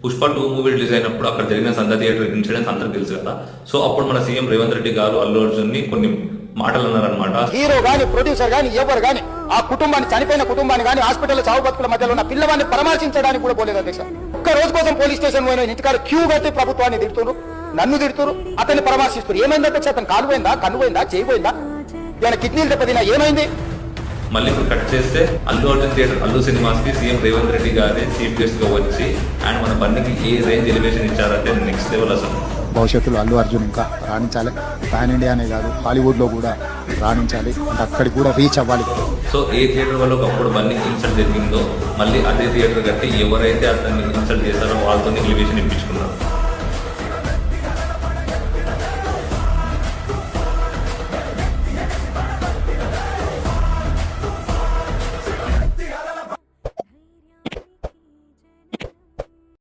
Pushpa 2 movie release అయినప్పుడు అక్కడ జరిగిన సంధ్య థియేటర్ ఇన్సిడెంట్స్ అందరికి తెలుసు కదా. సో అప్పుడు మన సీఎం రేవంత్ రెడ్డి గారు అల్లు అర్జున్ ని కొన్ని మాటలు అన్నారనమాట. హీరో గాని ప్రొడ్యూసర్ గాని ఎవరు గాని ఆ కుటుంబాన్ని, చనిపోయిన కుటుంబాన్ని గాని, హాస్పిటల్లో చావు బతుకుల మధ్యలో ఉన్న పిల్లవాడిని పరామర్శించడానికి కూడా పోలేదు అధ్యక్ష. ఒక్క రోజు కోసం పోలీస్ స్టేషన్ పోయిన ఇంటికాడ క్యూ కట్టి ప్రభుత్వాన్ని తిడుతున్నారు, నన్ను తిడుతున్నారు, అతన్ని పరామర్శిస్తున్నారు. ఏమైంది అధ్యక్ష? అతను కాలు పోయిందా, కన్ను పోయిందా, చేయి పోయిందా, ఏమైనా కిడ్నీలు దెబ్బతిన్నా, ఏమైంది? మళ్ళీ ఇప్పుడు కట్ చేస్తే అల్లు అర్జున్ థియేటర్ అల్లు సినిమాస్ కి సీఎం రేవంత్ రెడ్డి గారే చీఫ్ గెస్ట్ గా వచ్చి అండ్ మన బండికి ఏ రేంజ్ ఎలివేషన్ ఇచ్చారంటే నెక్స్ట్ లెవెల్ అసలు. భవిష్యత్తులో అల్లు అర్జున్ ఇంకా రాణించాలి, పాన్ ఇండియానే కాదు హాలీవుడ్లో కూడా రాణించాలి, అంటే అక్కడికి కూడా రీచ్ అవ్వాలి. సో ఏ థియేటర్ వల్ల ఒకప్పుడు బండికి ఇన్సల్ట్ జరిగిందో మళ్ళీ అదే థియేటర్ కట్టి ఎవరైతే అతన్ని ఇన్సల్ట్ చేశారో వాళ్ళతో ఎలివేషన్ ఇప్పించుకున్నారు.